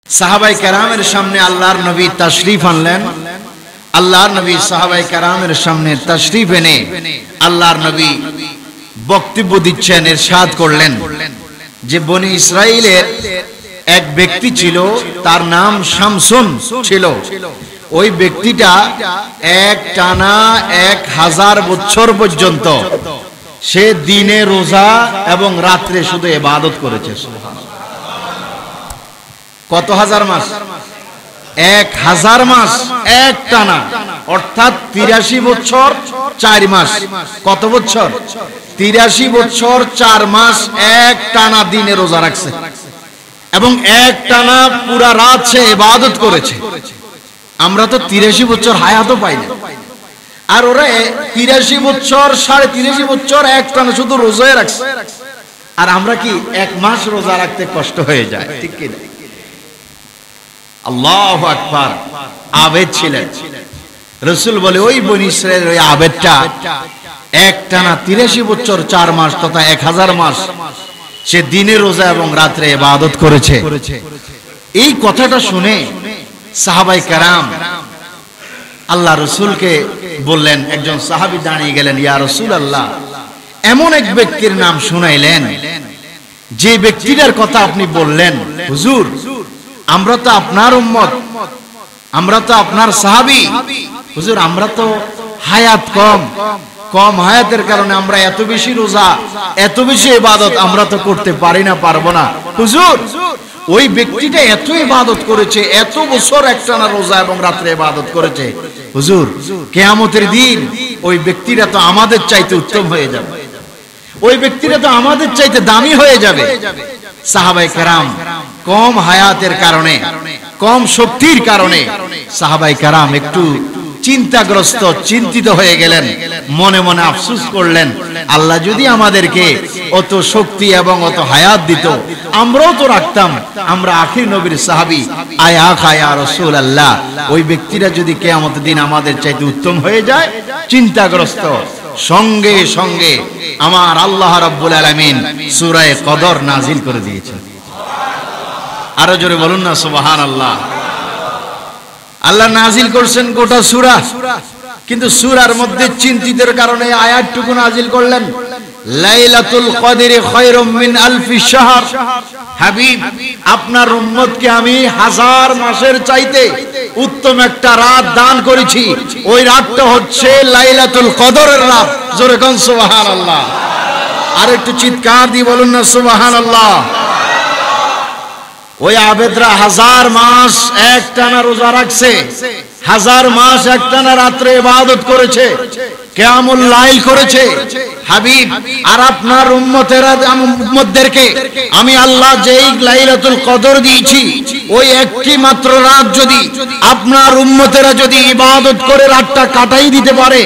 সাহাবায়ে কেরামের সামনে আল্লাহর নবী তাশরীফ আনলেন। আল্লাহর নবী সাহাবায়ে কেরামের সামনে তাশরীফ এনে আল্লাহর নবী বক্তব্য দিচ্ছেন, ইরশাদ করলেন যে বনি ইসরাইলের এক ব্যক্তি ছিল, তার নাম শামসুন ছিল। ওই ব্যক্তিটা এক টানা 1000 বছর পর্যন্ত সে দিনে রোজা এবং রাত্রে শুধু ইবাদত করেছে। কত হাজার মাস? 1000 মাস এক টানা, অর্থাৎ 83 বছর 4 মাস। কত বছর? 83 বছর 4 মাস এক টানা দিনে রোজা রাখছে এবং এক টানা পুরা রাত সে ইবাদত করেছে। আমরা তো 83 বছর হায়াতও পাই না, আর ওরা 83 বছর 83.5 বছর এক টানা শুধু রোজায় রাখছে। আর আমরা কি 1 মাস রোজা রাখতে কষ্ট হয়ে যায়, ঠিক কি না? আল্লাহু আকবার। আবেদ ছিলেন। রাসূল বলে ওই বনি ইসরাইলের ওই আবেদটা এক টানা 83 বছর 4 মাস তথা 1000 মাস সে দিনে রোজা এবং রাত্রে ইবাদত করেছে। এই কথাটা শুনে সাহাবায়ে কেরাম আল্লাহ রাসূলকে বললেন, একজন সাহাবী দাঁড়িয়ে গেলেন, ইয়া রাসূলুল্লাহ, এমন এক ব্যক্তির নাম শুনাইলেন যে ব্যক্তিটার কথা আপনি বললেন, হুজুর আমরা তো আপনার উম্মত, আমরা তো আপনার সাহাবী, হুজুর আমরা তো হায়াত কম হায়াতের কারণে আমরা এত বেশি রোজা এত বেশি ইবাদত আমরা তো করতে পারি না, পারবো না। হুজুর ওই ব্যক্তিটা এত ইবাদত করেছে, এত বছর একটানা রোজা এবং রাত্রে ইবাদত করেছে, হুজুর কিয়ামতের দিন ওই ব্যক্তিটা তো আমাদের চাইতে উত্তম হয়ে যাবে, ওই ব্যক্তিটা তো আমাদের চাইতে দামি হয়ে যাবে। সাহাবায়ে কেরাম কম হায়াতের কারণে, কম শক্তির কারণে সাহাবায়ে কেরাম একটু চিন্তাগ্রস্ত, চিন্তিত হয়ে গেলেন। মনে মনে আফসোস করলেন, আল্লাহ যদি আমাদেরকে অত শক্তি এবং অত হায়াত দিত, আমরাও তো রাখতাম, আমরা আখির নবীর সাহাবী, আয়া খায়া রাসূলুল্লাহ, ওই ব্যক্তিরা যদি কিয়ামতের দিন আমাদের চাইতে উত্তম হয়ে যায়। চিন্তাগ্রস্ত, সঙ্গে সঙ্গে আমার আল্লাহ রাব্বুল আলামিন সূরা কদর নাজিল করে দিয়েছেন। আরো জোরে বলুন না সুবহানাল্লাহ। আল্লাহ নাজিল করছেন গোটা সূরা, কিন্তু সূরার মধ্যে চিন্তিতের কারণে আয়াতটুকু নাজিল করলেন, লাইলাতুল কদরি খায়রুম মিন আলফি শাহর। হাবিব আপনার উম্মতকে আমি 1000 মাসের চাইতে উত্তম একটা রাত দান করেছি, ওই রাতটা হচ্ছে লাইলাতুল কদরের রাত। জোরে কোন সুবহানাল্লাহ। আর একটু চিৎকার দিয়ে বলুন না সুবহানাল্লাহ। ওই আবেদরা 1000 মাস একটানা রোজা রাখছে, 1000 মাস একটানা রাত্রে ইবাদত করেছে, কিয়ামুল লাইল করেছে। হাবিব আর আপনার উম্মতদেরকে আমি আল্লাহ যেই লাইলাতুল কদর দিয়েছি, ওই একটি মাত্র রাত যদি আপনার উম্মতেরা যদি ইবাদত করে রাতটা কাটাই দিতে পারে,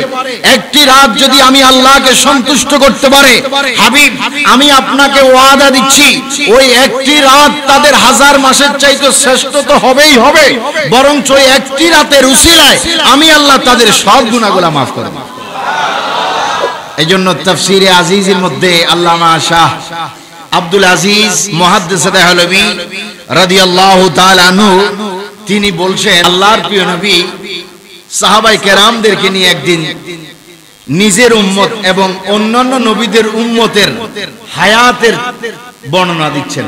একটি রাত যদি আমি আল্লাহকে সন্তুষ্ট করতে পারে, হাবিব আমি আপনাকে ওয়াদা দিচ্ছি, ওই একটি রাত তাদের 1000 মাসের চাইতে শ্রেষ্ঠ তো হবেই হবে, বরং ওই একটি রাতের উসিলায় আমি আল্লাহ তাদের সব গুনাহগুলো মাফ করে দেব। এইজন্য তাফসীরে আজিজের মধ্যে আল্লামা শাহ আব্দুল আজিজ মুহাদ্দিস দেহলভী রাদিয়াল্লাহু তাআলা আনহু তিনি বলছেন, আল্লাহর প্রিয় নবী সাহাবায়ে কেরামদেরকে নিয়ে একদিন নিজের উম্মত এবং অন্যান্য নবীদের উম্মতের হায়াতের বর্ণনা দিচ্ছেন,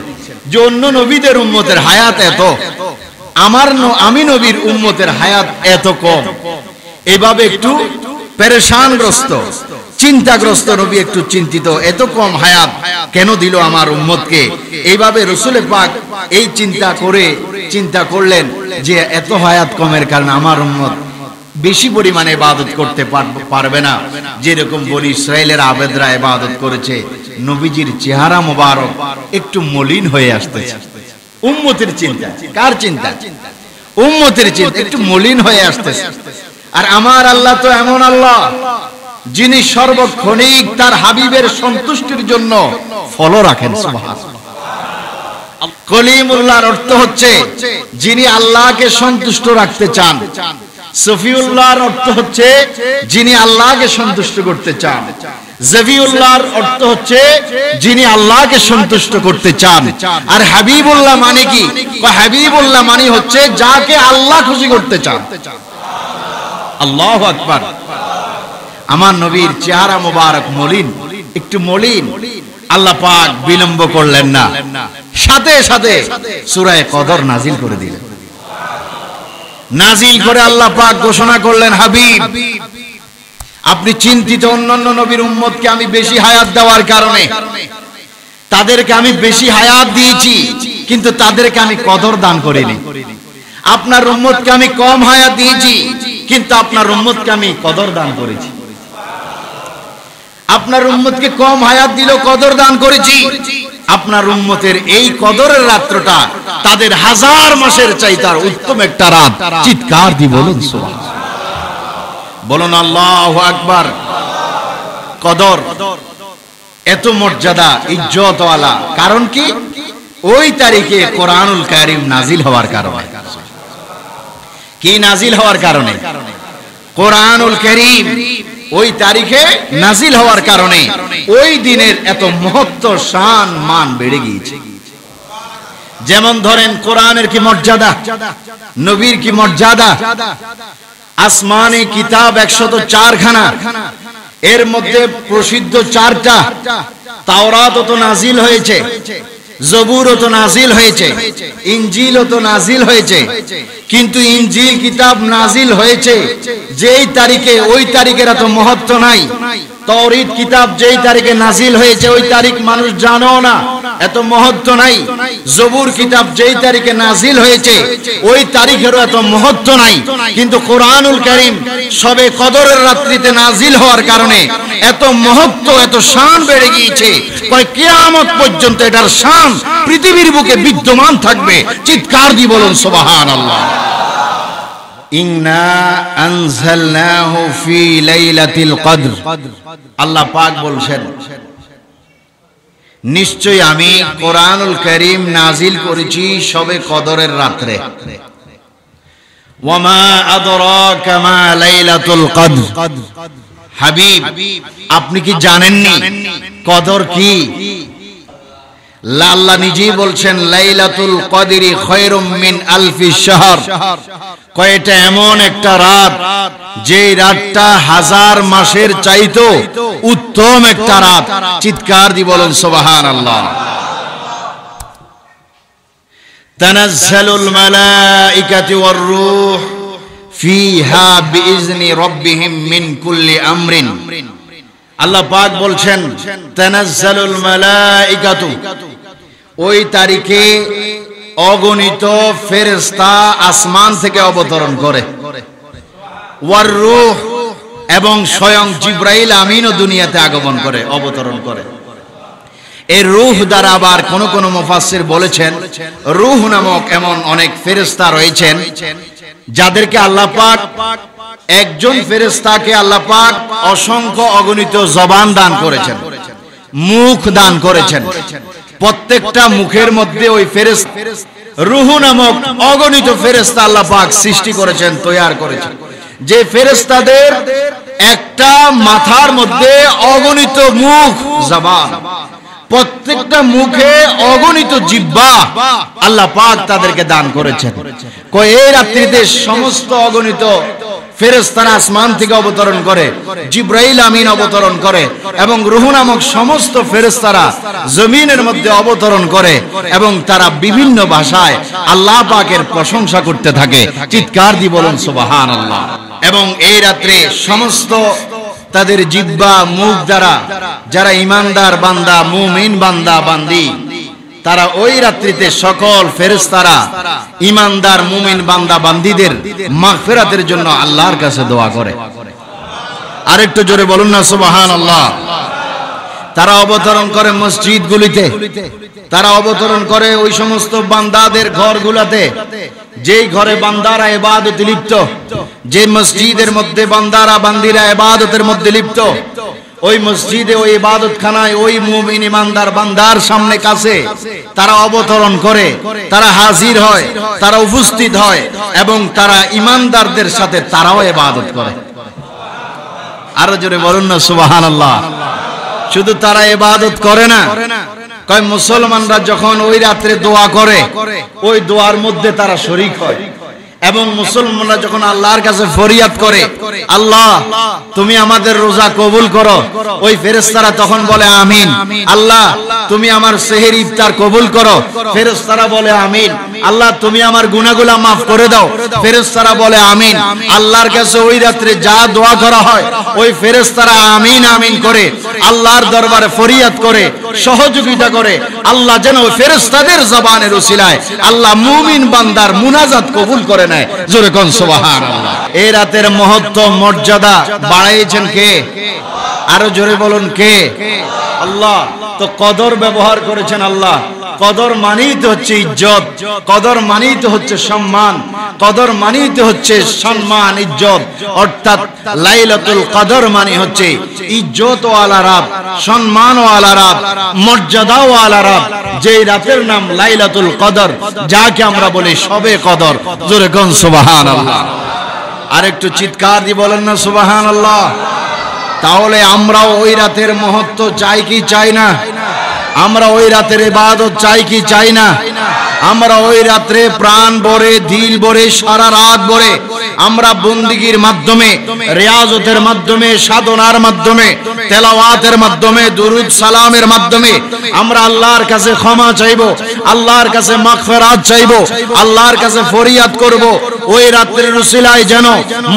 যে অন্য নবীদের উম্মতের হায়াত এত, আমি নবীর উম্মতের হায়াত এত কম। এভাবে একটু পেরেশানগ্রস্ত, চিন্তাগ্রস্ত নবী একটু চিন্তিত, এত কম হায়াত কেন দিল আমার উম্মতকে। এইভাবে রাসূল পাক এই চিন্তা করলেন যে এত হায়াত কমের কারণে আমার উম্মত বেশি পরিমাণে ইবাদত করতে পারবে না, যেরকম বনি ইসরাইলের আবেদরা ইবাদত করেছে। নবীজির চেহারা মোবারক একটু মলিন হয়ে আসতেছে। উম্মতের চিন্তা, কার চিন্তা? উম্মতের চিন্তা একটু মলিন হয়ে আসতেছে। আর আমার আল্লাহ তো এমন আল্লাহ যিনি সর্বক্ষণিক তার হাবিবের সন্তুষ্টির জন্য ফলো রাখেন। সুবহানাল্লাহ। কলিমুল্লাহর অর্থ হচ্ছে যিনি আল্লাহকে সন্তুষ্ট রাখতে চান। সফিউল্লাহর অর্থ হচ্ছে যিনি আল্লাহকে সন্তুষ্ট করতে চান। জফিউল্লাহর অর্থ হচ্ছে যিনি আল্লাহকে সন্তুষ্ট করতে চান। আর হাবিবুল্লাহ মানে কি? হাবিবুল্লাহ মানে হচ্ছে যাকে আল্লাহ খুশি করতে চান। আল্লাহু আকবার। আমার নবীর চেহারা মোবারক মলিন, একটু মলিন। আল্লাহ পাক বিলম্ব করলেন না, সাথে সাথে সূরা কদর নাজিল করে দিলেন। নাজিল করে আল্লাহ পাক ঘোষণা করলেন, হাবিব আপনি চিন্তিত অন্যান্য নবীর উম্মতকে আমি বেশি হায়াত দেওয়ার কারণে, তাদেরকে আমি বেশি হায়াত দিয়েছি, কিন্তু তাদেরকে আমি কদর দান করিনি। আপনার উম্মতকে আমি কম হায়াত দিয়েছি, কিন্তু আপনার উম্মতকে আমি কদর দান করেছি। আপনার উম্মতকে কম হায়াত দিলেও কদর দান করেছি। আপনার উম্মতের এই কদরের রাত্রটা তাদের 1000 মাসের চাইতে উত্তম একটা রাত। চিৎকার দিয়ে বলুন সুবহানাল্লাহ, বলুন আল্লাহু আকবার। কদর এত মর্যাদা, ইজ্জত ওয়ালা, কারণ কি? ওই তারিখে কোরআনুল কারীম নাজিল হওয়ার কারণে। কি নাজিল হওয়ার কারণে? কোরআনুল কারীম ওই তারিখে নাজিল হওয়ার কারণে ওই দিনের এত মহত্ব, শান, মান বেড়ে গিয়েছে। যেমন ধরেন কোরআনের কি মর্যাদা, নবীর কি মর্যাদা। আসমানে কিতাব 104 খানা, এর মধ্যে প্রসিদ্ধ 4টা। তাওরাত তো নাজিল হয়েছে, জবুর তো নাজিল হয়েছে, ইনজিল তো নাজিল হয়েছে। কিন্তু ইনজিল কিতাব নাজিল হয়েছে যেই তারিখে, ওই তারিখের এত মহত্ব নাই। তাওরাত কিতাব যেই তারিখে নাজিল হয়েছে ওই তারিখ মানুষ জানেও না, এত মহত্ব নাই। জবুর কিতাব যেই তারিখে নাজিল হয়েছে ওই তারিখেরও এত মহত্ব নাই। কিন্তু কোরআনুল কারীম সবে কদরের রাত্রিতে নাজিল হওয়ার কারণে এত মহত্ব, এত শান বেড়ে গিয়েছে। কিয়ামত পর্যন্ত এটার শান পৃথিবীর বুকে বিদ্যমান থাকবে। চিৎকার দিয়ে বলুন সুবহানাল্লাহ। ইন্না আনজালনাহু ফি লাইলাতিল কদর। আল্লাহ পাক বলছেন, নিশ্চয় আমি কোরআনুল কারীম নাজিল করেছি সবে কদরের রাতে। ওয়ামা আদরাকা মা লাইলাতুল কদর। হাবিব আপনি কি জানেননি কদর কি? আল্লাহ নিজেই বলছেন, লাইলাতুল কদরি খায়রুম মিন আলফি শাহর। কয়টা এমন একটা রাত যে রাতটা 1000 মাসের চাইতো উত্তম একটা রাত। চিৎকার দিয়ে বলেন সুবহানাল্লাহ। তানাজ্জালুল মালাইকাতু ওয়ার রূহ ফিহা বিইজনি রাব্বিহিম মিন কুল্লি আমরিন। আল্লাহ পাক বলছেন, তানাজ্জালুল মালাইকাতু, ওই তারিখে অগণিত ফেরেশতা আসমান থেকে অবতরণ করে। ওয়ার রূহ, এবং স্বয়ং জিবরাইল আমিনও দুনিয়াতে আগমন করে, অবতরণ করে। এই রূহ দ্বারা আবার কোন কোন মুফাসসির বলেছেন, রূহ নামক এমন অনেক ফেরেশতা রয়েছেন যাদেরকে আল্লাহ পাক, একজন ফেরেশতাকে আল্লাহ পাক অসংখ্য অগণিত জবান দান করেছেন, মুখ দান করেছেন। প্রত্যেকটা মুখের মধ্যে ওই ফেরেশতা, রূহ নামক অগণিত ফেরেশতা আল্লাহ পাক সৃষ্টি করেছেন, তৈয়ার করেছেন। যে ফেরেশতাদের একটা মাথার মধ্যে অগণিত মুখ, জবান, প্রত্যেকটা মুখে অগণিত জিহ্বা আল্লাহ পাক তাদেরকে দান করেছেন। এই রাত্রিতে সমস্ত অগণিত ফেরেশতারা আসমান থেকে অবতরণ করে, জিবরাইল আমিন অবতরণ করে, এবং রূহ নামক সমস্ত ফেরেশতারা জমিনের মধ্যে অবতরণ করে, এবং তারা বিভিন্ন ভাষায় আল্লাহ পাকের প্রশংসা করতে থাকে। চিৎকার দিয়ে বলুন সুবহানাল্লাহ। এবং এই রাত্রে সমস্ত তাদের জিহ্বা, মুখ দ্বারা যারা ঈমানদার বান্দা, মুমিন বান্দা বান্দি, তারা ওই রাত্রিতে সকল ফেরেশতারা ঈমানদার মুমিন বান্দা বান্দীদের মাগফিরাতের জন্য আল্লাহর কাছে দোয়া করে। আরেকটু জোরে বলুন না সুবহানাল্লাহ। তারা অবতরণ করে মসজিদগুলিতে, তারা অবতরণ করে ওই সমস্ত বান্দাদের ঘরগুলোতে, যেই ঘরে বান্দারা ইবাদতে লিপ্ত, যে মসজিদের মধ্যে বান্দারা বান্দিরা ইবাদতের মধ্যে লিপ্ত, ওই মসজিদে, ওই ইবাদতখানায় ওই মুমিন ইমানদার বান্দার সামনে কাছে তারা অবতরণ করে, তারা হাজির হয়, তারা উপস্থিত হয়, এবং তারা ইমানদারদের সাথে তারাও ইবাদত করে। আরো জোরে বলুন না সুবহানাল্লাহ। শুধু তারা ইবাদত করে না, কয় মুসলমানরা যখন ওই রাত্রে দোয়া করে ওই দোয়ার মধ্যে তারা শরীক হয়, এবং মুসলমানরা যখন আল্লাহর কাছে ফরিয়াদ করে, আল্লাহ তুমি আমাদের রোজা কবুল করো, ওই ফেরেশতারা তখন বলে আমিন। আল্লাহ তুমি আমার সেহরি ইফতার কবুল করো, ফেরেশতারা বলে আমিন। আল্লাহ তুমি আমার গুনাহগুলো মাফ করে দাও, ফেরেশতারা বলে আমিন। আল্লাহর কাছে ওই রাত্রে যা দোয়া করা হয় ওই ফেরেশতারা আমিন আমিন করে আল্লাহর দরবারে ফরিয়াদ করে, সহযোগিতা করে, আল্লাহ যেন ওই ফেরেশতাদের জবানের উসিলায় আল্লাহ মুমিন বান্দার মুনাজাত কবুল করে। জোরে কোন সুবহানাল্লাহ। এই রাতের মহত্ব মর্যাদা বাড়াইছেন কে? আরো জোরে বলুন কে? আল্লাহ। তো কদর ব্যবহার করেছেন আল্লাহ। কদর মানেই তো হচ্ছে ইজ্জত, কদর মানেই তো হচ্ছে সম্মান, কদর মানেই তো হচ্ছে সম্মান ইজ্জত। অর্থাৎ লাইলাতুল কদর মানে হচ্ছে ইজ্জত ওয়ালা রাত, সম্মান ওয়ালা রাত, মর্যাদা ওয়ালা রাত। যেই রাতের নাম লাইলাতুল কদর, যাকে আমরা বলি শবে কদর। জোরে কোন সুবহানাল্লাহ। আর একটু চিৎকার দিয়ে বলেন না সুবহানাল্লাহ। তাহলে আমরা ওই রাতের মহত্ব চাই কি চাই না? আমরা ওই রাতের ইবাদত চাই কি চাই না? আমরা ওই রাত্রে প্রাণ ভরে, দিল ভরে, সারা রাত ভরে আমরা বন্দিগির মাধ্যমে, রিয়াজতের মাধ্যমে, সাধনার মাধ্যমে, তেলাওয়াতের মাধ্যমে, দুরুদ সালামের মাধ্যমে আমরা আল্লাহর কাছে ক্ষমা চাইবো, আল্লাহর কাছে মাগফিরাত চাইবো, আল্লাহর কাছে ফরিয়াদ করব। ওই রাত্রের উসিলায় যেন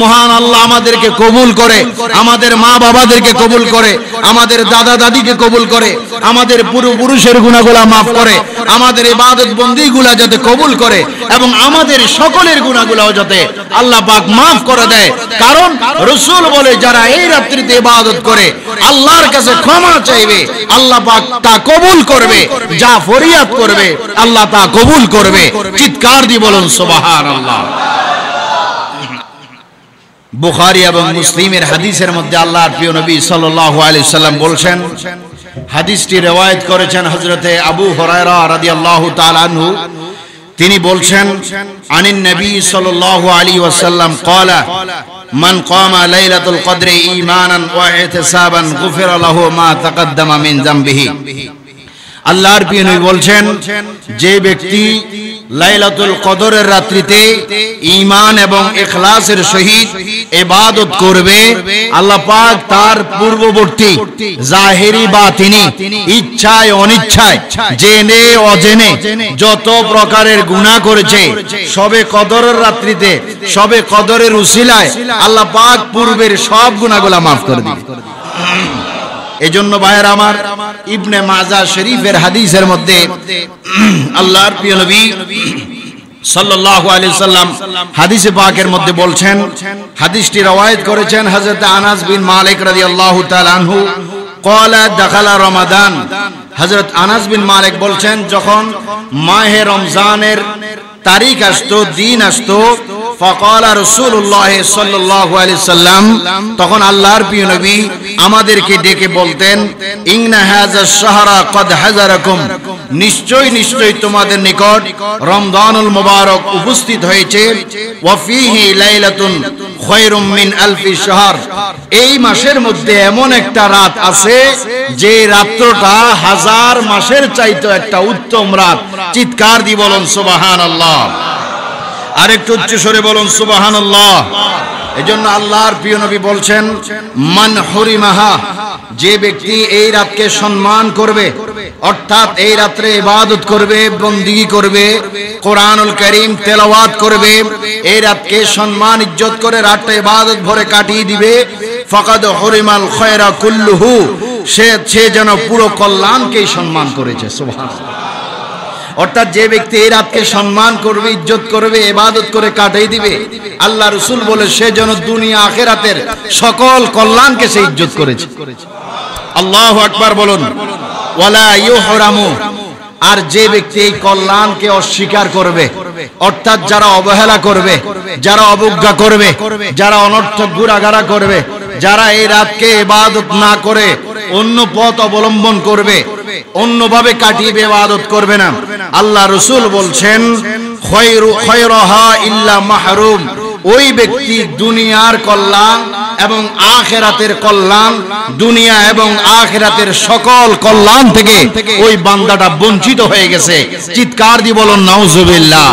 মহান আল্লাহ আমাদেরকে কবুল করে, আমাদের মা বাবাদেরকে কবুল করে, আমাদের দাদা দাদিকে কবুল করে, আমাদের পূর্বপুরুষের গুনাহগুলো মাফ করে, আমাদের ইবাদত বন্দিগুলা যাতে কবুল করে, এবং আমাদের সকলের গুনাহগুলোও যাতে আল্লাহ পাক মাফ করে দেয়। কারণ রাসূল বলে যারা এই রাত্রিতে ইবাদত করে আল্লাহর কাছে ক্ষমা চাইবে, আল্লাহ পাক তা কবুল করবে, যা ফরিয়াদ করবে আল্লাহ তা কবুল করবে। চিৎকার দিয়ে বলুন সুবহানাল্লাহ। বুখারী এবং মুসলিমের হাদিসের মধ্যে আল্লাহর প্রিয় নবী সাল্লাল্লাহু আলাইহি ওয়াসাল্লাম বলেছেন, হাদিসটি রিওয়ায়াত করেছেন হযরতে আবু হুরায়রা রাদিয়াল্লাহু তাআলা আনহু। তিনি বলছেন, আনিন নবী সাল্লাল্লাহু আলাইহি ওয়াসাল্লাম ক্বালা মান ক্বামা লাইলাতুল কদরি ঈমানান ওয়া ইহতিসাবান গুফিরা লাহু মা তাকাদ্দামা মিন যামবিহি। আল্লাহর প্রিয় নবী বলছেন, যে ব্যক্তি লাইলাতুল কদরের রাত্রিতে ঈমান এবং ইখলাসের সহিত ইবাদত করবে, আল্লাহ পাক তার পূর্ববর্তী জাহেরি বাতিনি, ইচ্ছায় অনিচ্ছায়, জেনে অজেনে যত প্রকারের গুনাহ করেছে সবে কদরের রাত্রিতে, সবে কদরের উসিলায় আল্লাহ পাক পূর্বের সব গুনাহগুলো মাফ করে দিবেন। এজন্য ভাইয়েরা আমার, ইবনে মাজাহ শরীফের হাদিসের মধ্যে আল্লাহর প্রিয় নবী সাল্লাল্লাহু আলাইহি ওয়াসাল্লাম হাদিসে পাকের মধ্যে বলছেন, হাদিসটি রওয়ায়াত করেছেন হযরত আনাস বিন মালিক রাদিয়াল্লাহু তাআলা আনহু ক্বালা দাখালা রমাদান। হযরত আনাস বিন মালিক বলছেন, যখন মাহে রমজানের তারিখ আসতো, দিন আসতো, ফাকালা রাসূলুল্লাহ সাল্লাল্লাহু আলাইহি ওয়াসাল্লাম, তখন আল্লাহর প্রিয় নবী আমাদেরকে ডেকে বলতেন, ইন্না হাযাস শাহরা ক্বাদ হাযারাকুম, নিশ্চয় নিশ্চয় তোমাদের নিকট রমজানুল মুবারক উপস্থিত হয়েছে, ওয়া ফীহি লাইলাতুন খায়রুম মিন আলফি শাহর, এই মাসের মধ্যে এমন একটা রাত আছে যে রাতটা হাজার মাসের চাইতে একটা উত্তম রাত। চিৎকার দিয়ে বলুন সুবহানাল্লাহ। আরেকটু উচ্চ স্বরে বলুন সুবহানাল্লাহ। এজন্য আল্লাহর প্রিয় নবী বলছেন, মান হুরিমাহা, যে ব্যক্তি এই রাতকে সম্মান করবে, অর্থাৎ এই রাত্রে ইবাদত করবে, বন্দেগী করবে, কোরআনুল কারীম তেলাওয়াত করবে, এই রাতকে সম্মান ইজ্জত করে রাতটা ইবাদত ভরে কাটিয়ে দিবে, ফাকাদ হুরিমাল খায়রা কুল্লুহু, সে যেন পুরো কল্যাণকেই সম্মান করেছে। সুবহানাল্লাহ। অর্থাৎ যে ব্যক্তি এই রাতকে সম্মান করবে, ইজ্জত করবে, ইবাদত করে কাটিয়ে দিবে, আল্লাহ রাসূল বলে সে যেন দুনিয়া আখিরাতের সকল কল্যাণকে সে ইজ্জত করেছে। আল্লাহু আকবার বলুন। ওয়ালা ইউহরামু, আর যে ব্যক্তি এই কল্যাণকে অস্বীকার করবে, অর্থাৎ যারা অবহেলা করবে, যারা অবজ্ঞা করবে, যারা অনর্থক ঘোরাঘাড়া করবে, যারা এই রাতকে ইবাদত না করে অন্য পথ অবলম্বন করবে, অন্যভাবে কাটিয়ে ইবাদত করবে না, আল্লাহ রাসূল বলছেন, খায়রুহা ইল্লা মাহরুম, ওই ব্যক্তি দুনিয়ার কল্যাণ এবং আখিরাতের কল্যাণ, দুনিয়া এবং আখিরাতের সকল কল্যাণ থেকে ওই বান্দাটা বঞ্চিত হয়ে গেছে। চিৎকার দিয়ে বলুন নাউজুবিল্লাহ।